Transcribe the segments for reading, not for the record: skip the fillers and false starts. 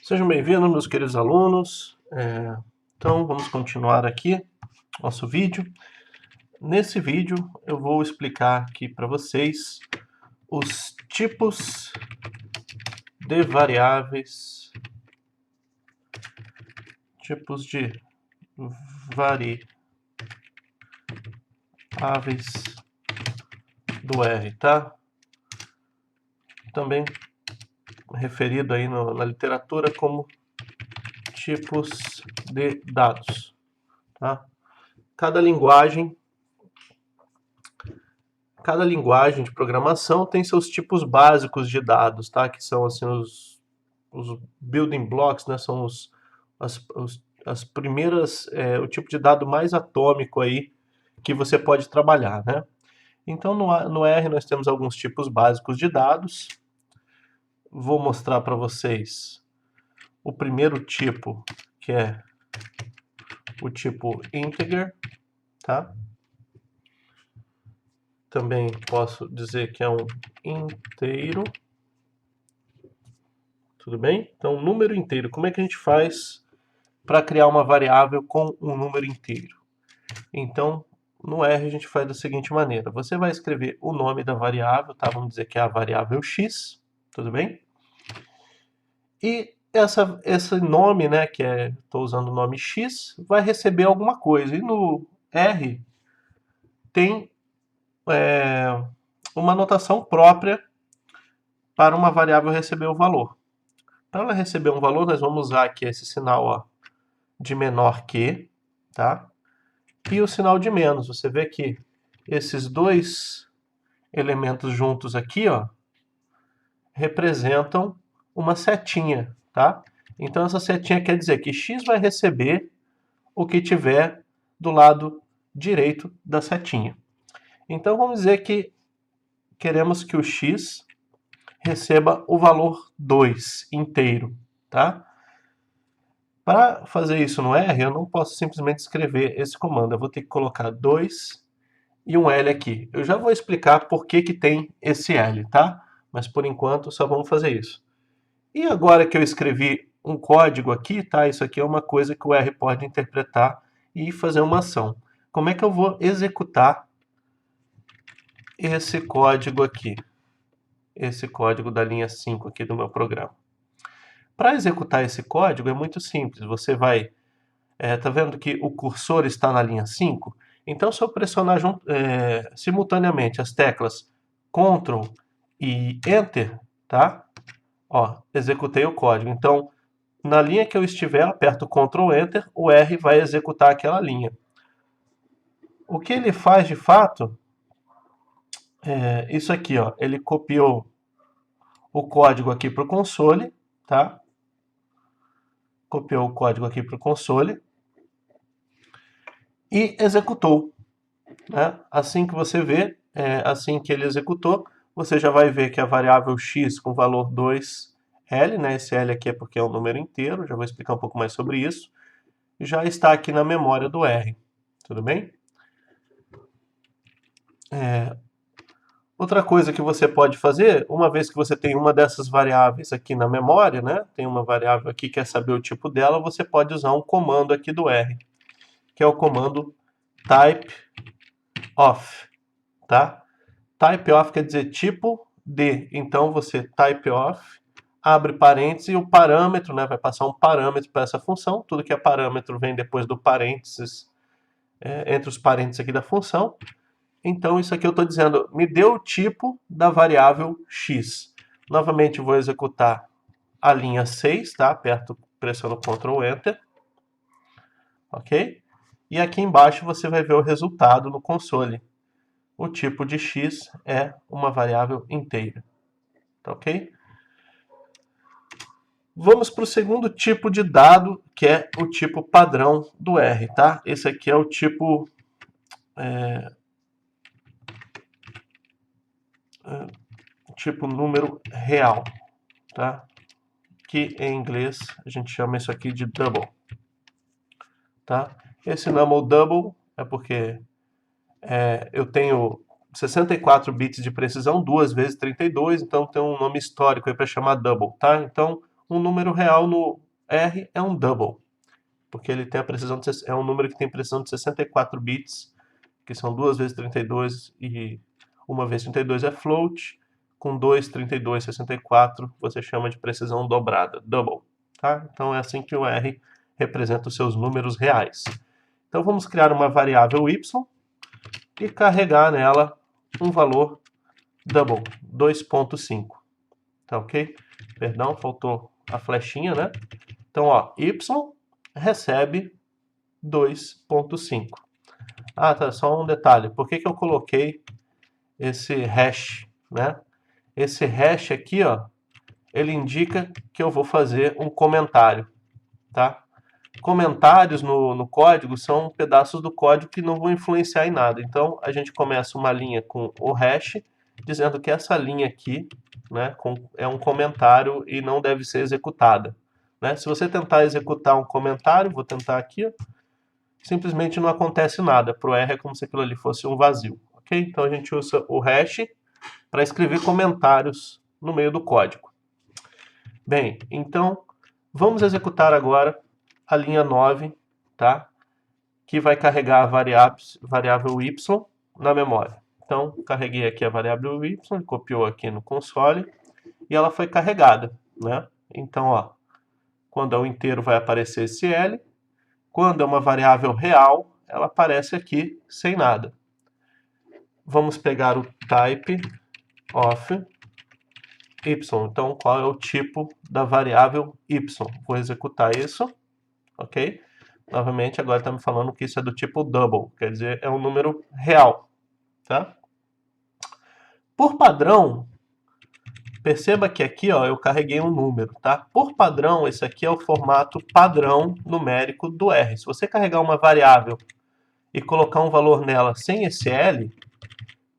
Sejam bem-vindos, meus queridos alunos. Então, vamos continuar aqui nosso vídeo. Nesse vídeo, eu vou explicar aqui para vocês os tipos de variáveis, do R, tá? Também referido aí na literatura como tipos de dados, tá? Cada linguagem de programação tem seus tipos básicos de dados, tá? Que são assim os building blocks, né? São as primeiras, o tipo de dado mais atômico aí que você pode trabalhar, né? Então no R nós temos alguns tipos básicos de dados. Vou mostrar para vocês o primeiro tipo, que é o tipo integer, tá? Também posso dizer que é um inteiro. Tudo bem? Então, número inteiro. Como é que a gente faz para criar uma variável com um número inteiro? Então, no R a gente faz da seguinte maneira. Você vai escrever o nome da variável, tá? Vamos dizer que é a variável x, tudo bem? E esse nome, né, que estou usando o nome x, vai receber alguma coisa. E no R tem uma notação própria para uma variável receber o valor. Para ela receber um valor, nós vamos usar aqui esse sinal ó, de menor que, tá? E o sinal de menos. Você vê que esses dois elementos juntos aqui, ó, representam uma setinha, tá? Então essa setinha quer dizer que x vai receber o que tiver do lado direito da setinha. Então vamos dizer que queremos que o x receba o valor 2 inteiro, tá? Para fazer isso no R, eu não posso simplesmente escrever esse comando. Eu vou ter que colocar 2 e um L aqui. Eu já vou explicar por que tem esse L, tá? Mas por enquanto só vamos fazer isso. E agora que eu escrevi um código aqui, tá? Isso aqui é uma coisa que o R pode interpretar e fazer uma ação. Como é que eu vou executar esse código aqui? Esse código da linha 5 aqui do meu programa. Para executar esse código é muito simples. Você vai... tá vendo que o cursor está na linha 5? Então, se eu pressionar simultaneamente as teclas Ctrl e Enter, tá? Ó, executei o código. Então, na linha que eu estiver, aperto Ctrl Enter, o R vai executar aquela linha. O que ele faz de fato é isso aqui, ó. Ele copiou o código aqui para o console, tá? Copiou o código aqui para o console e executou. Né? Assim que você vê, assim que ele executou, você já vai ver que a variável x com valor 2L, né? Esse L aqui é porque é um número inteiro, já vou explicar um pouco mais sobre isso, já está aqui na memória do R. Tudo bem? Outra coisa que você pode fazer, uma vez que você tem uma dessas variáveis aqui na memória, né? Tem uma variável aqui que quer saber o tipo dela, você pode usar um comando aqui do R, que é o comando typeof, tá? Typeof quer dizer tipo de, então você typeof, abre parênteses e o parâmetro, né? Vai passar um parâmetro para essa função, tudo que é parâmetro vem depois do parênteses, entre os parênteses aqui da função. Então, isso aqui eu estou dizendo, me dê o tipo da variável x. Novamente, vou executar a linha 6, tá? Pressiono Ctrl Enter. Ok? E aqui embaixo você vai ver o resultado no console. O tipo de x é uma variável inteira. Tá ok? Vamos para o segundo tipo de dado, que é o tipo padrão do R, tá? Esse aqui é o tipo... tipo número real, tá? Que em inglês a gente chama isso aqui de double, tá? Esse number double é porque eu tenho 64 bits de precisão, 2 vezes 32, então tem um nome histórico aí para chamar double, tá? Então um número real no R é um double, porque ele tem a precisão de, é um número que tem precisão de 64 bits, que são 2 vezes 32 e 1 vezes 32 é float, com 2, 32, 64 você chama de precisão dobrada, double. Tá? Então é assim que o R representa os seus números reais. Então vamos criar uma variável y e carregar nela um valor double, 2.5. Tá ok? Perdão, faltou a flechinha, né? Então, ó, y recebe 2.5. Ah, tá, só um detalhe. Por que eu coloquei esse hash, né? Esse hash aqui, ó, ele indica que eu vou fazer um comentário, tá? Comentários no código são pedaços do código que não vão influenciar em nada. Então, a gente começa uma linha com o hash, dizendo que essa linha aqui, né, é um comentário e não deve ser executada. Né? Se você tentar executar um comentário, vou tentar aqui, ó, simplesmente não acontece nada. Para o R é como se aquilo ali fosse um vazio. Okay? Então, a gente usa o hash para escrever comentários no meio do código. Bem, então, vamos executar agora a linha 9, tá? Que vai carregar a variável y na memória. Então, carreguei aqui a variável y, copiou aqui no console, e ela foi carregada, né? Então, ó, quando é um inteiro vai aparecer esse L, quando é uma variável real, ela aparece aqui sem nada. Vamos pegar o type of y. Então, qual é o tipo da variável y? Vou executar isso, ok? Novamente, agora está me falando que isso é do tipo double, quer dizer, é um número real, tá? Por padrão, perceba que aqui, ó, eu carreguei um número, tá? Por padrão, esse aqui é o formato padrão numérico do R. Se você carregar uma variável e colocar um valor nela sem esse L,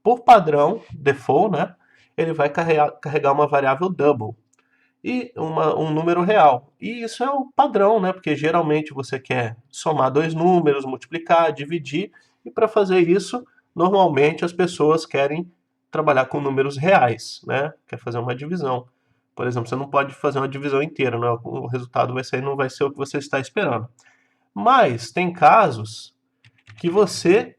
por padrão, default, né? Ele vai carregar uma variável double e um número real. E isso é o padrão, né? Porque geralmente você quer somar dois números, multiplicar, dividir, e para fazer isso, normalmente as pessoas querem trabalhar com números reais, né? Quer fazer uma divisão. Por exemplo, você não pode fazer uma divisão inteira, né? O resultado vai sair, não vai ser o que você está esperando. Mas tem casos que você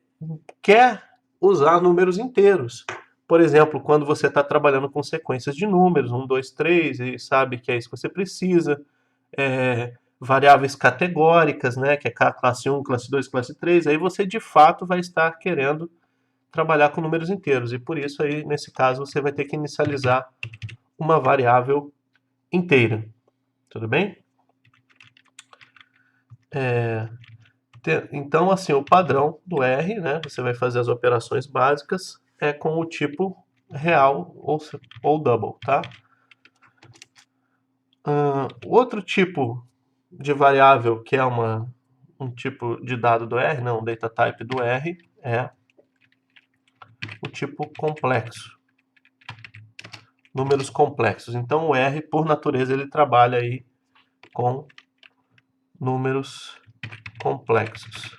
quer usar números inteiros. Por exemplo, quando você está trabalhando com sequências de números, 1, 2, 3, e sabe que é isso que você precisa, variáveis categóricas, né, que é classe 1, classe 2, classe 3, aí você de fato vai estar querendo trabalhar com números inteiros, e por isso aí, nesse caso, você vai ter que inicializar uma variável inteira. Tudo bem? Então, assim, o padrão do R, né, você vai fazer as operações básicas, é com o tipo real ou double, tá? Outro tipo de variável que é um tipo de dado do R, não, data type do R, é o tipo complexo. Números complexos. Então, o R, por natureza, ele trabalha aí com números complexos.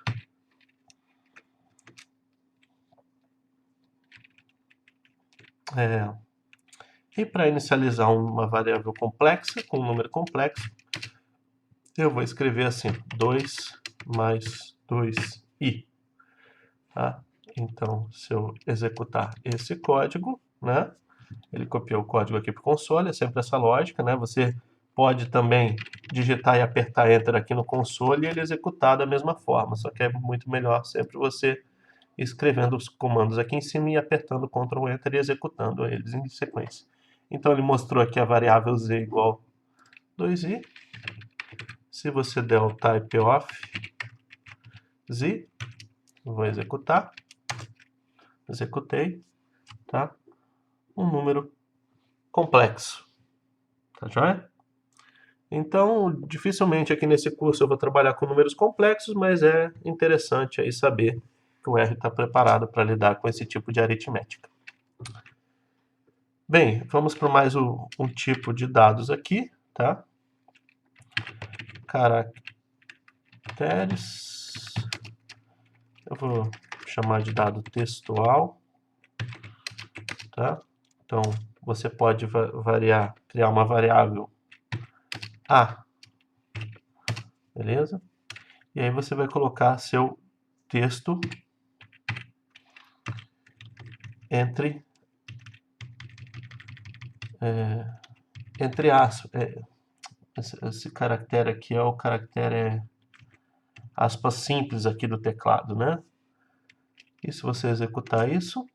E para inicializar uma variável complexa, com um número complexo, eu vou escrever assim, 2 mais 2i. Tá? Então, se eu executar esse código, né, ele copiou o código aqui para o console, é sempre essa lógica, né? Você pode também digitar e apertar Enter aqui no console e ele executar da mesma forma, só que é muito melhor sempre você escrevendo os comandos aqui em cima e apertando Ctrl Enter e executando eles em sequência. Então ele mostrou aqui a variável z igual 2i. Se você der o type of z, vou executar. Executei, tá? Um número complexo. Tá joia? Então, dificilmente aqui nesse curso eu vou trabalhar com números complexos, mas é interessante aí saber que o R está preparado para lidar com esse tipo de aritmética. Bem, vamos para mais um tipo de dados aqui, tá? Caracteres. Eu vou chamar de dado textual, tá? Então, você pode criar uma variável A. Beleza? E aí você vai colocar seu texto entre aspas. Esse caractere aqui é o caractere aspas simples aqui do teclado, né? E se você executar isso,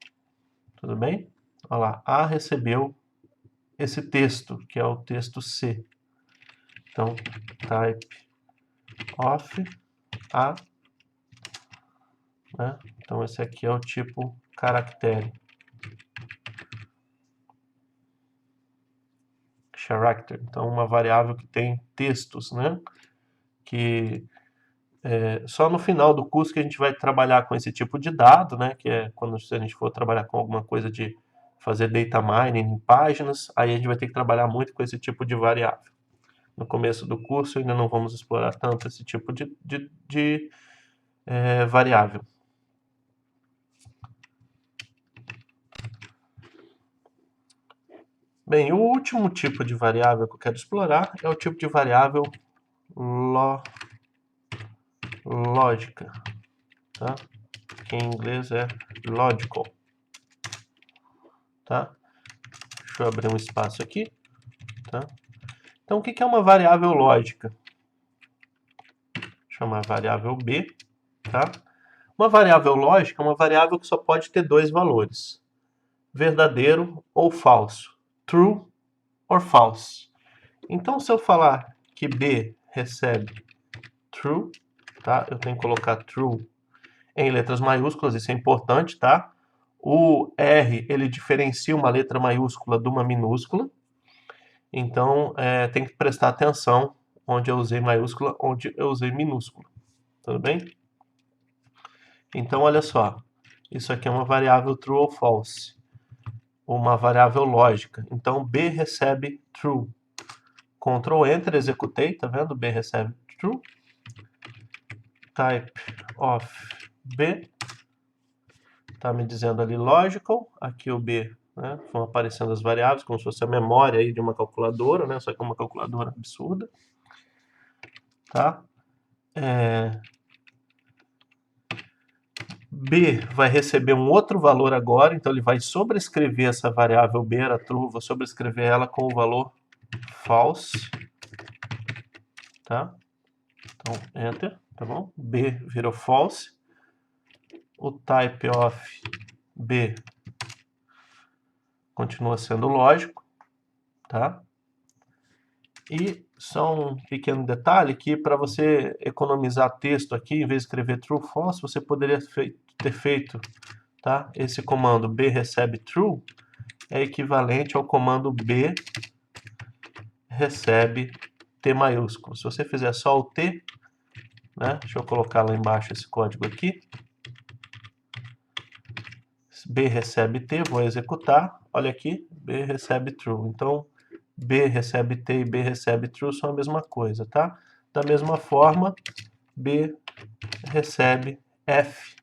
tudo bem? Olha lá, A recebeu esse texto, que é o texto C. Então, type of A, né? Então esse aqui é o tipo caractere. Character. Então uma variável que tem textos, né? Que só no final do curso que a gente vai trabalhar com esse tipo de dado, né? Que é quando a gente for trabalhar com alguma coisa de fazer data mining em páginas, aí a gente vai ter que trabalhar muito com esse tipo de variável. No começo do curso ainda não vamos explorar tanto esse tipo de variável. Bem, o último tipo de variável que eu quero explorar é o tipo de variável lógica, tá? Que em inglês é logical, tá? Deixa eu abrir um espaço aqui, tá? Então, o que é uma variável lógica? Chama variável B, tá? Uma variável lógica é uma variável que só pode ter dois valores, verdadeiro ou falso, true or false. Então, se eu falar que B recebe true, tá? Eu tenho que colocar true em letras maiúsculas, isso é importante, tá? O R, ele diferencia uma letra maiúscula de uma minúscula, então tem que prestar atenção onde eu usei maiúscula, onde eu usei minúscula, tudo bem? Então, olha só, isso aqui é uma variável true ou false, uma variável lógica. Então, B recebe true. Ctrl Enter, executei, tá vendo? B recebe true. Type of B, tá me dizendo ali logical, aqui o B, né? Vão aparecendo as variáveis, como se fosse a memória aí de uma calculadora, né? Só que é uma calculadora absurda, tá? B vai receber um outro valor agora, então ele vai sobrescrever essa variável B era true, vou sobrescrever ela com o valor false, tá? Então, enter, tá bom? B virou false. O type of B continua sendo lógico, tá? E só um pequeno detalhe que para você economizar texto aqui, em vez de escrever true false, você poderia ter feito, tá? Esse comando B recebe true é equivalente ao comando B recebe T maiúsculo. Se você fizer só o T, né? Deixa eu colocar lá embaixo esse código aqui. B recebe T, vou executar. Olha aqui, B recebe true. Então, B recebe T e B recebe true são a mesma coisa, tá? Da mesma forma, B recebe F.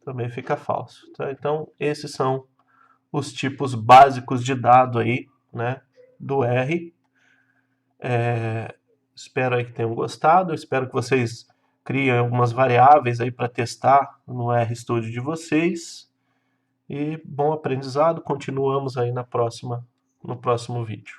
Também fica falso. Tá? Então, esses são os tipos básicos de dado aí, né? Do R. Espero aí que tenham gostado. Espero que vocês criem algumas variáveis aí para testar no RStudio de vocês. E bom aprendizado. Continuamos aí no próximo vídeo.